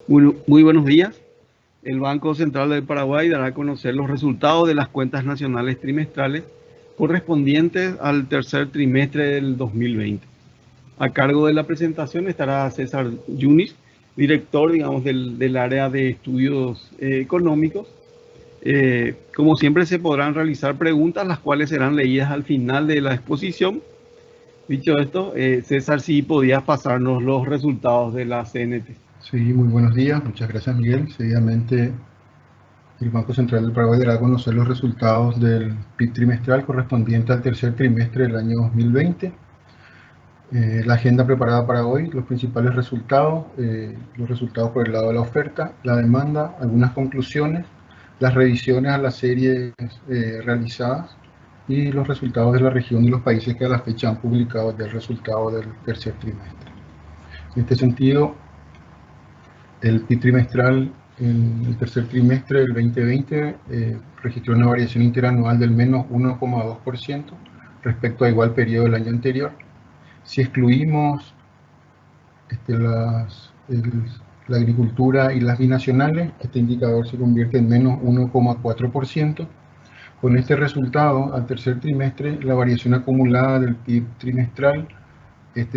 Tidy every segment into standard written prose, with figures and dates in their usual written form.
Muy buenos días. El Banco Central del Paraguay dará a conocer los resultados de las cuentas nacionales trimestrales correspondientes al tercer trimestre del 2020. A cargo de la presentación estará César Yunis, director, del área de estudios económicos. Como siempre, se podrán realizar preguntas, las cuales serán leídas al final de la exposición. Dicho esto, César, si podías pasarnos los resultados de la CNT. Sí, muy buenos días. Muchas gracias, Miguel. Seguidamente, el Banco Central del Paraguay dará a conocer los resultados del PIB trimestral correspondiente al tercer trimestre del año 2020. La agenda preparada para hoy, los principales resultados, los resultados por el lado de la oferta, la demanda, algunas conclusiones, las revisiones a las series realizadas y los resultados de la región y los países que a la fecha han publicado ya el resultado del tercer trimestre. En este sentido, el PIB trimestral en el tercer trimestre del 2020 registró una variación interanual del menos 1,2% respecto a igual periodo del año anterior. Si excluimos la agricultura y las binacionales, este indicador se convierte en menos 1,4%. Con este resultado, al tercer trimestre, la variación acumulada del PIB trimestral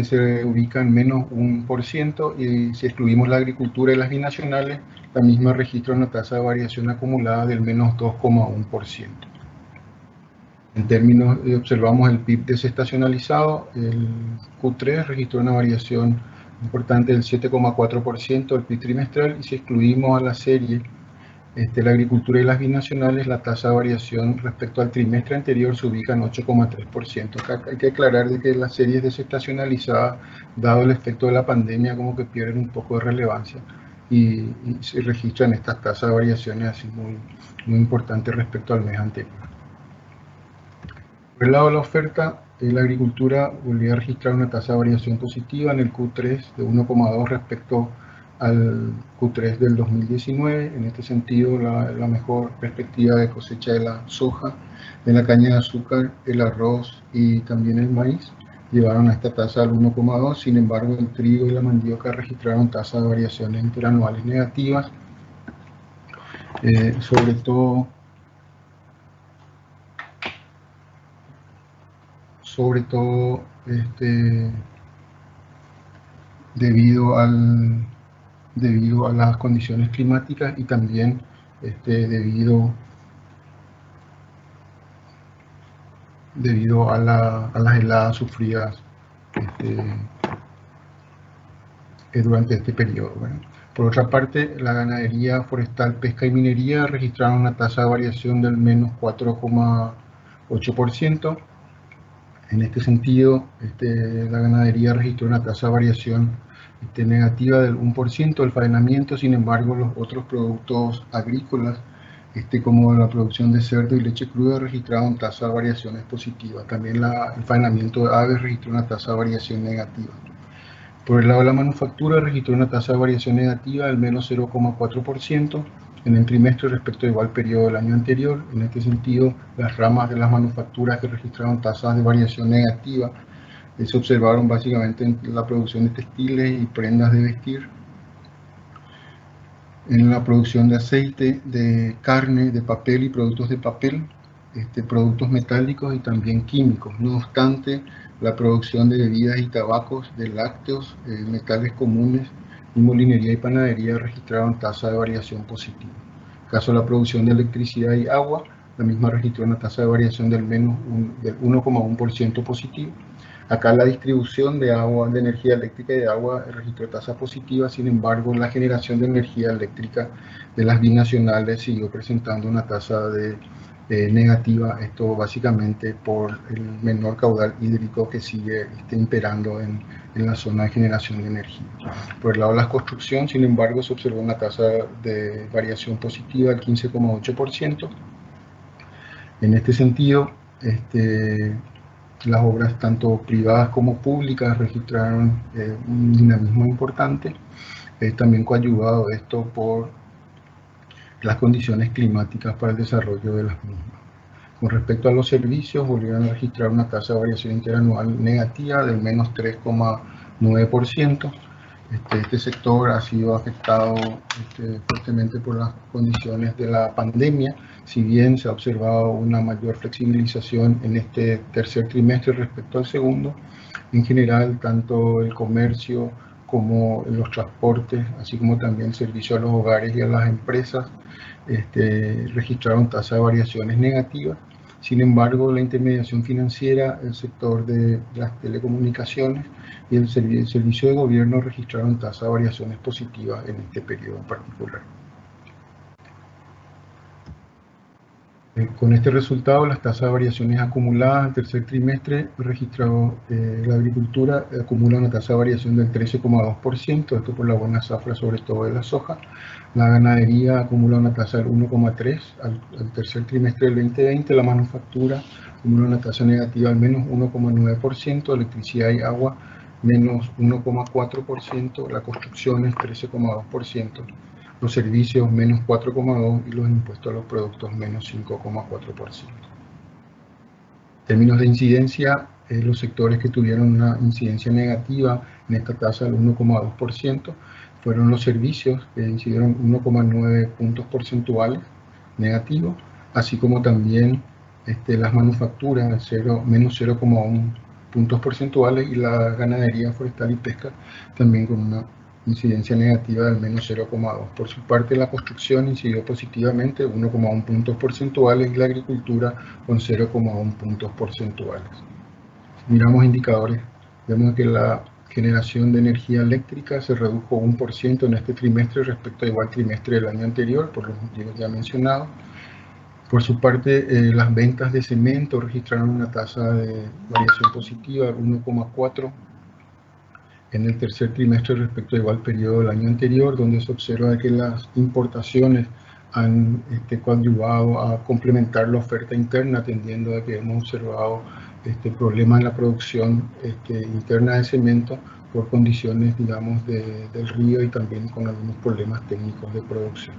se ubica en menos 1%, y si excluimos la agricultura y las binacionales, la misma registra una tasa de variación acumulada del menos 2,1%. En términos, observamos el PIB desestacionalizado, el Q3 registró una variación importante del 7,4% del PIB trimestral, y si excluimos a la serie la agricultura y las binacionales, la tasa de variación respecto al trimestre anterior se ubica en 8,3%. Acá hay que aclarar de que las series desestacionalizadas, dado el efecto de la pandemia, como que pierden un poco de relevancia y se registran estas tasas de variaciones así muy importantes respecto al mes anterior. Por el lado de la oferta, la agricultura volvió a registrar una tasa de variación positiva en el Q3 de 1,2 respecto al Q3 del 2019. En este sentido, la mejor perspectiva de cosecha de la soja, de la caña de azúcar, el arroz y también el maíz llevaron a esta tasa al 1,2. Sin embargo, el trigo y la mandioca registraron tasas de variaciones interanuales negativas, sobre todo debido a las condiciones climáticas y también debido a las heladas sufridas durante este periodo. Bueno, por otra parte, la ganadería forestal, pesca y minería registraron una tasa de variación del menos 4,8%. En este sentido, la ganadería registró una tasa de variación negativa del 1%, el faenamiento. Sin embargo, los otros productos agrícolas, como la producción de cerdo y leche cruda, registraron tasas de variaciones positivas. También el faenamiento de aves registró una tasa de variación negativa. Por el lado de la manufactura, registró una tasa de variación negativa del menos 0,4% en el trimestre respecto a igual periodo del año anterior. En este sentido, las ramas de las manufacturas que registraron tasas de variación negativa se observaron básicamente en la producción de textiles y prendas de vestir, en la producción de aceite, de carne, de papel y productos de papel, productos metálicos y también químicos. No obstante, la producción de bebidas y tabacos, de lácteos, metales comunes y molinería y panadería registraron tasa de variación positiva. En caso de la producción de electricidad y agua, la misma registró una tasa de variación del 1,1% positivo. Acá la distribución de agua, de energía eléctrica y de agua registró tasa positiva. Sin embargo, la generación de energía eléctrica de las binacionales siguió presentando una tasa negativa, esto básicamente por el menor caudal hídrico que sigue imperando en la zona de generación de energía. Por el lado de la construcción, sin embargo, se observó una tasa de variación positiva del 15,8%. En este sentido, las obras tanto privadas como públicas registraron un dinamismo importante, también coadyuvado esto por las condiciones climáticas para el desarrollo de las mismas. Con respecto a los servicios, volvieron a registrar una tasa de variación interanual negativa del menos 3,9%. Este sector ha sido afectado fuertemente por las condiciones de la pandemia. Si bien se ha observado una mayor flexibilización en este tercer trimestre respecto al segundo, en general tanto el comercio como los transportes, así como también el servicio a los hogares y a las empresas, registraron tasas de variaciones negativas. Sin embargo, la intermediación financiera, el sector de las telecomunicaciones y el servicio de gobierno registraron tasas de variaciones positivas en este periodo en particular. Con este resultado, las tasas de variaciones acumuladas al tercer trimestre registrado la agricultura acumula una tasa de variación del 13,2%, esto por la buena zafra sobre todo de la soja. La ganadería acumula una tasa del 1,3% al tercer trimestre del 2020, la manufactura acumula una tasa negativa al menos 1,9%, electricidad y agua menos 1,4%, la construcción es 13,2%. Los servicios menos 4,2% y los impuestos a los productos menos 5,4%. En términos de incidencia, los sectores que tuvieron una incidencia negativa en esta tasa del 1,2% fueron los servicios, que incidieron 1,9 puntos porcentuales negativos, así como también las manufacturas, menos 0,1 puntos porcentuales, y la ganadería forestal y pesca también con una incidencia negativa del menos 0,2. Por su parte, la construcción incidió positivamente 1,1 puntos porcentuales y la agricultura con 0,1 puntos porcentuales. Si miramos indicadores, vemos que la generación de energía eléctrica se redujo 1% en este trimestre respecto al igual trimestre del año anterior, por los motivos ya mencionados. Por su parte, las ventas de cemento registraron una tasa de variación positiva del 1,4% en el tercer trimestre respecto al igual periodo del año anterior, donde se observa que las importaciones han coadyuvado a complementar la oferta interna, atendiendo a que hemos observado problemas en la producción interna de cemento por condiciones, digamos, del río y también con algunos problemas técnicos de producción.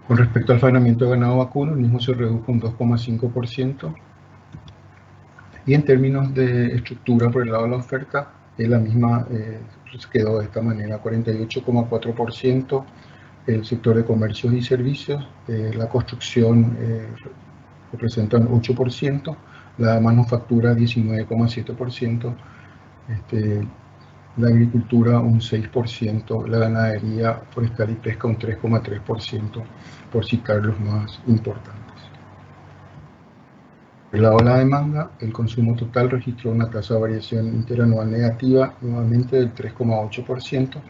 Con respecto al faenamiento de ganado vacuno, el mismo se redujo un 2,5%. Y en términos de estructura por el lado de la oferta, la misma quedó de esta manera: 48,4% el sector de comercios y servicios, la construcción representa un 8%, la manufactura 19,7%, la agricultura un 6%, la ganadería forestal y pesca un 3,3%, por citar los más importantes. Por el lado de la demanda, el consumo total registró una tasa de variación interanual negativa, nuevamente del 3,8%.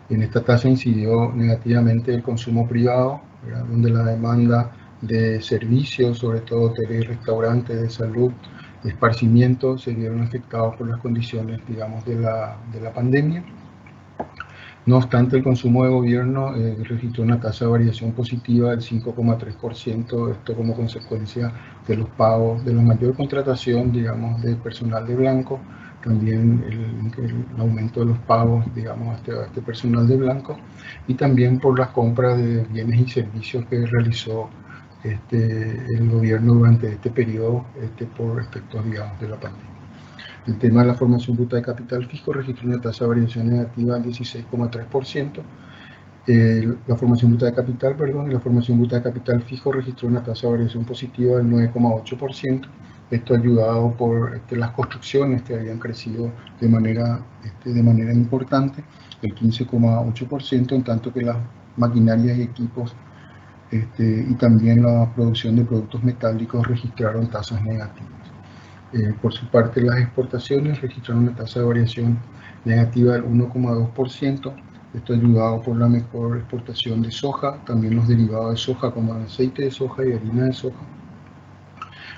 En esta tasa incidió negativamente el consumo privado, ¿verdad?, donde la demanda de servicios, sobre todo hoteles y restaurantes, de salud, de esparcimiento, se vieron afectados por las condiciones, digamos, de la pandemia. No obstante, el consumo de gobierno registró una tasa de variación positiva del 5,3%, esto como consecuencia de los pagos, de la mayor contratación, digamos, de personal de blanco, también el aumento de los pagos, digamos, a este personal de blanco, y también por las compras de bienes y servicios que realizó el gobierno durante este periodo por efectos, digamos, de la pandemia. El tema de la formación bruta de capital fijo registró una tasa de variación negativa del 16,3%. La formación bruta de capital, y la formación bruta de capital fijo registró una tasa de variación positiva del 9,8%. Esto ayudado por las construcciones que habían crecido de manera importante, el 15,8%, en tanto que las maquinarias y equipos y también la producción de productos metálicos registraron tasas negativas. Por su parte, las exportaciones registraron una tasa de variación negativa del 1,2%. Esto ayudado por la mejor exportación de soja, también los derivados de soja como el aceite de soja y harina de soja.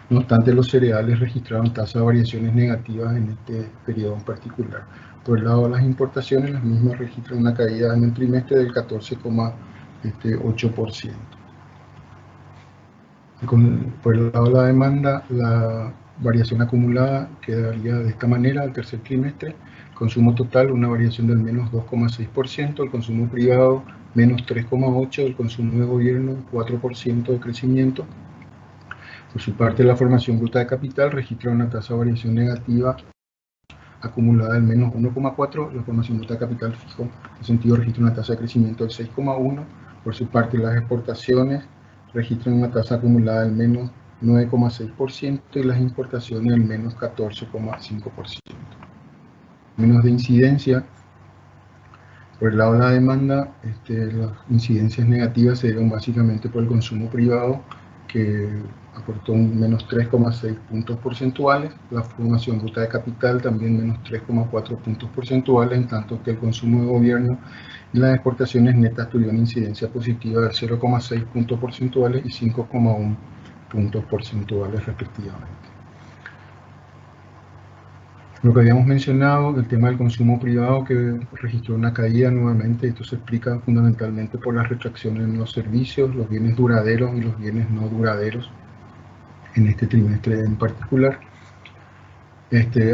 No obstante, los cereales registraron tasas de variaciones negativas en este periodo en particular. Por el lado de las importaciones, las mismas registran una caída en el trimestre del 14,8%. Por el lado de la demanda, la variación acumulada quedaría de esta manera al tercer trimestre: consumo total una variación del menos 2,6%, el consumo privado menos 3,8%, el consumo de gobierno 4% de crecimiento. Por su parte, la formación bruta de capital registra una tasa de variación negativa acumulada del menos 1,4%, la formación bruta de capital fijo, en ese sentido registra una tasa de crecimiento del 6,1%, por su parte las exportaciones registran una tasa acumulada del menos 9,6% y las importaciones del menos 14,5%. Menos de incidencia. Por el lado de la demanda, las incidencias negativas se dieron básicamente por el consumo privado, que aportó un menos 3,6 puntos porcentuales, la formación bruta de capital también menos 3,4 puntos porcentuales, en tanto que el consumo de gobierno y las exportaciones netas tuvieron incidencia positiva de 0,6 puntos porcentuales y 5,1 puntos porcentuales respectivamente. Lo que habíamos mencionado, el tema del consumo privado que registró una caída nuevamente, esto se explica fundamentalmente por las retracciones en los servicios, los bienes duraderos y los bienes no duraderos en este trimestre en particular.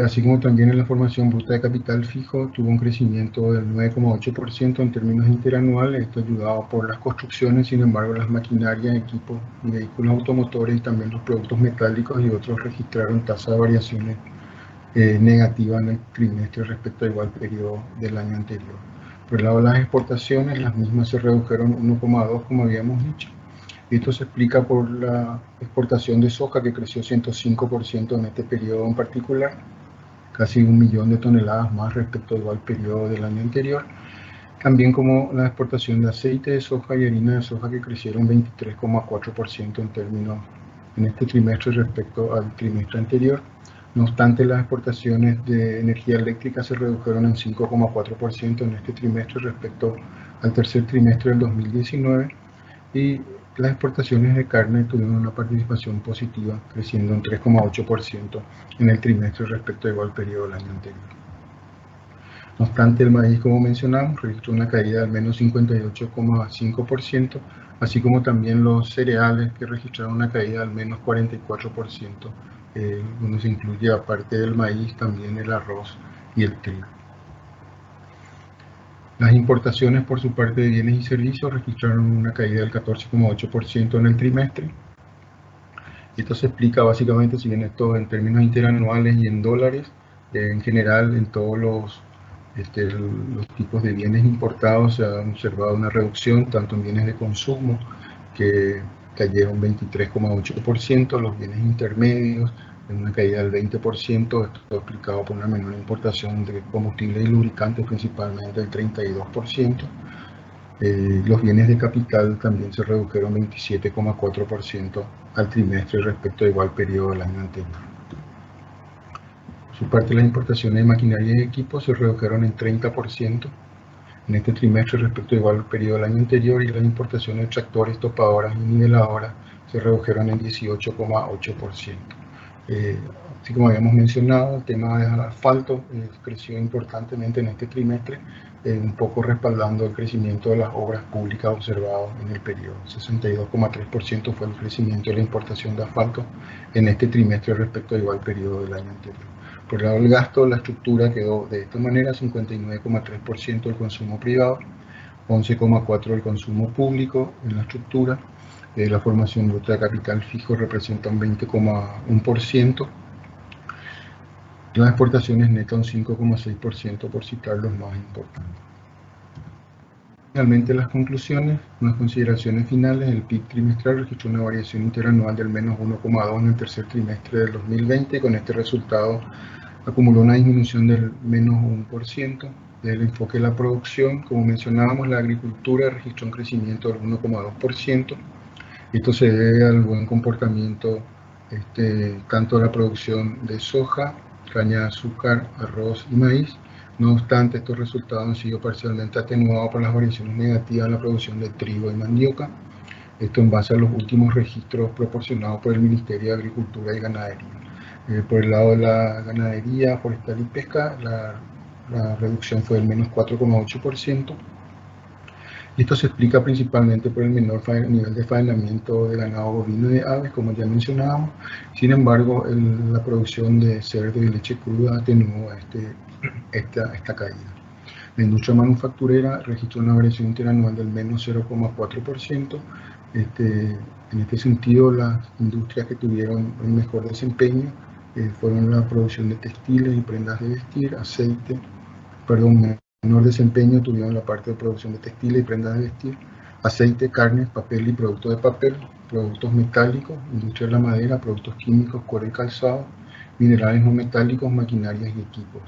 Así como también en la formación bruta de capital fijo tuvo un crecimiento del 9,8% en términos interanuales, esto ayudado por las construcciones, sin embargo las maquinarias, equipos y vehículos automotores y también los productos metálicos y otros registraron tasas de variaciones negativa en el trimestre respecto al igual periodo del año anterior. Por el lado de las exportaciones, las mismas se redujeron 1,2 como habíamos dicho. Esto se explica por la exportación de soja que creció 105% en este periodo en particular, casi 1 millón de toneladas más respecto al igual periodo del año anterior. También como la exportación de aceite de soja y harina de soja que crecieron 23,4% en este trimestre respecto al trimestre anterior. No obstante, las exportaciones de energía eléctrica se redujeron en 5,4% en este trimestre respecto al tercer trimestre del 2019 y las exportaciones de carne tuvieron una participación positiva, creciendo en 3,8% en el trimestre respecto al igual periodo del año anterior. No obstante, el maíz, como mencionamos, registró una caída del menos 58,5%, así como también los cereales que registraron una caída del menos 44%. Donde se incluye, aparte del maíz, también el arroz y el trigo. Las importaciones por su parte de bienes y servicios registraron una caída del 14,8% en el trimestre. Esto se explica básicamente, si bien esto en términos interanuales y en dólares, en general en todos los tipos de bienes importados se ha observado una reducción, tanto en bienes de consumo, que cayeron 23,8%, los bienes intermedios en una caída del 20%, esto explicado por una menor importación de combustibles y lubricantes, principalmente del 32%. Los bienes de capital también se redujeron 27,4% al trimestre respecto al igual periodo del año anterior. Por su parte, las importaciones de maquinaria y equipos se redujeron en 30% en este trimestre respecto al igual periodo del año anterior, y las importaciones de tractores, topadoras y niveladoras se redujeron en 18,8%. Así como habíamos mencionado, el tema del asfalto creció importantemente en este trimestre, un poco respaldando el crecimiento de las obras públicas observado en el periodo. 62,3% fue el crecimiento de la importación de asfalto en este trimestre respecto al igual periodo del año anterior. Por el lado del gasto, la estructura quedó de esta manera: 59,3% del consumo privado, 11,4% del consumo público en la estructura. La formación bruta de capital fijo representa un 20,1%. Las exportaciones netas un 5,6%, por citar los más importantes. Finalmente, las conclusiones, unas consideraciones finales. El PIB trimestral registró una variación interanual del menos 1,2 en el tercer trimestre del 2020. Con este resultado acumuló una disminución del menos 1%. Desde el enfoque de la producción, como mencionábamos, la agricultura registró un crecimiento del 1,2%. Esto se debe al buen comportamiento tanto de la producción de soja, caña de azúcar, arroz y maíz. No obstante, estos resultados han sido parcialmente atenuados por las variaciones negativas en la producción de trigo y mandioca. Esto en base a los últimos registros proporcionados por el Ministerio de Agricultura y Ganadería. Por el lado de la ganadería, forestal y pesca, la reducción fue del menos 4,8%. Esto se explica principalmente por el menor nivel de faenamiento de ganado bovino y de aves, como ya mencionábamos. Sin embargo, la producción de cerdo y leche cruda atenuó esta caída. La industria manufacturera registró una variación interanual del menos 0,4%. En este sentido, las industrias que tuvieron un mejor desempeño fueron la producción de textiles y prendas de vestir, menor desempeño tuvieron la parte de producción de textiles y prendas de vestir, aceite, carne, papel y productos de papel, productos metálicos, industria de la madera, productos químicos, cuero y calzado, minerales no metálicos, maquinarias y equipos.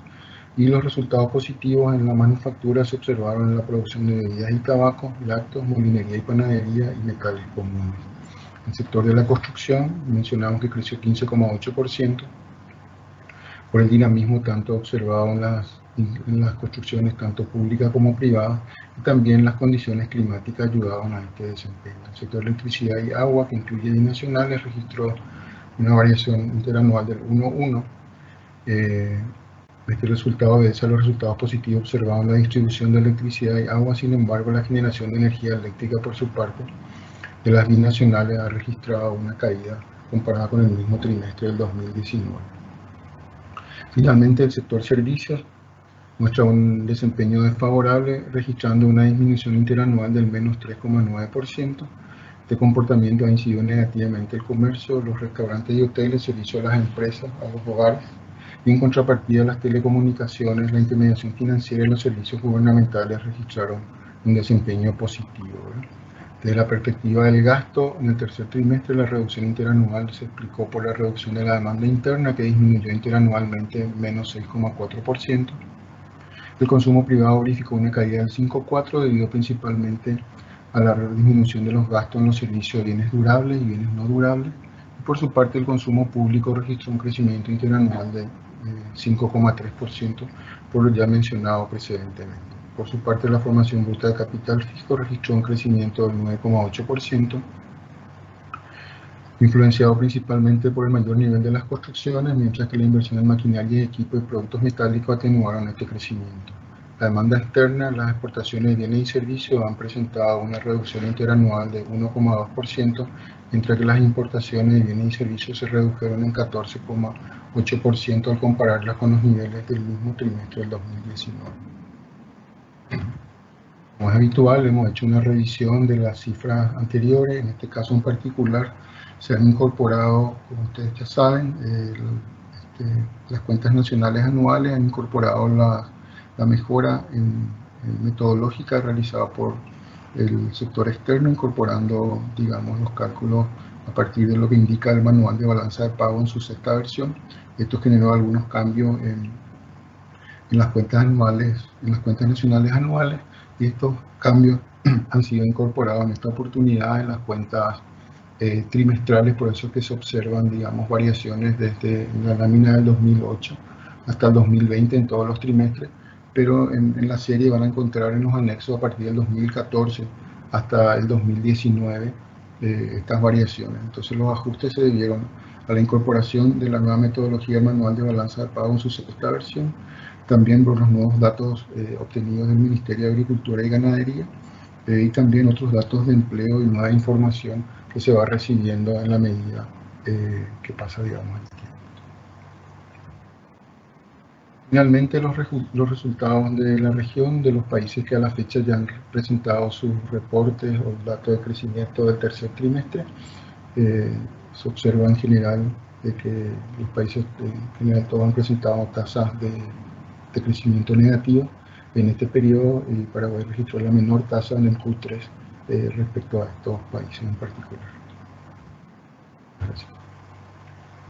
Y los resultados positivos en la manufactura se observaron en la producción de bebidas y tabaco, lácteos, molinería y panadería y metales comunes. En el sector de la construcción mencionamos que creció 15,8% por el dinamismo tanto observado en las construcciones tanto públicas como privadas, y también las condiciones climáticas ayudaron a este desempeño. El sector de electricidad y agua, que incluye binacionales, registró una variación interanual del 1,1. Este resultado obedece a los resultados positivos observados en la distribución de electricidad y agua. Sin embargo, la generación de energía eléctrica, por su parte, de las binacionales ha registrado una caída comparada con el mismo trimestre del 2019. Finalmente, el sector servicios muestra un desempeño desfavorable, registrando una disminución interanual del menos 3,9%. Este comportamiento ha incidido negativamente el comercio, los restaurantes y hoteles, servicios a las empresas, a los hogares, y en contrapartida las telecomunicaciones, la intermediación financiera y los servicios gubernamentales registraron un desempeño positivo. Desde la perspectiva del gasto, en el tercer trimestre la reducción interanual se explicó por la reducción de la demanda interna, que disminuyó interanualmente menos 6,4%. El consumo privado verificó una caída del 5,4% debido principalmente a la disminución de los gastos en los servicios de bienes durables y bienes no durables. Y por su parte, el consumo público registró un crecimiento interanual de 5,3%, por lo ya mencionado precedentemente. Por su parte, la formación bruta de capital fijo registró un crecimiento del 9,8%, influenciado principalmente por el mayor nivel de las construcciones, mientras que la inversión en maquinaria y equipo y productos metálicos atenuaron este crecimiento. La demanda externa, las exportaciones de bienes y servicios han presentado una reducción interanual de 1,2%, mientras que las importaciones de bienes y servicios se redujeron en 14,8% al compararlas con los niveles del mismo trimestre del 2019. Como es habitual, hemos hecho una revisión de las cifras anteriores. En este caso en particular se han incorporado, como ustedes ya saben, las cuentas nacionales anuales, han incorporado la mejora metodológica realizada por el sector externo, incorporando, digamos, los cálculos a partir de lo que indica el manual de balanza de pago en su sexta versión. Esto generó algunos cambios en las cuentas anuales, en las cuentas nacionales anuales, y estos cambios han sido incorporados en esta oportunidad en las cuentas trimestrales. Por eso es que se observan, digamos, variaciones desde la lámina del 2008 hasta el 2020 en todos los trimestres, pero en la serie van a encontrar en los anexos a partir del 2014 hasta el 2019 estas variaciones. Entonces los ajustes se debieron a la incorporación de la nueva metodología manual de balanza de pago en su sexta versión, también por los nuevos datos obtenidos del Ministerio de Agricultura y Ganadería, y también otros datos de empleo y nueva información que se va recibiendo en la medida que pasa, digamos, el tiempo. Finalmente, los resultados de la región, de los países que a la fecha ya han presentado sus reportes o datos de crecimiento del tercer trimestre, se observa en general de que los países en general todos han presentado tasas de crecimiento negativo en este periodo, y Paraguay registró la menor tasa en el Q3 respecto a estos países en particular. Gracias.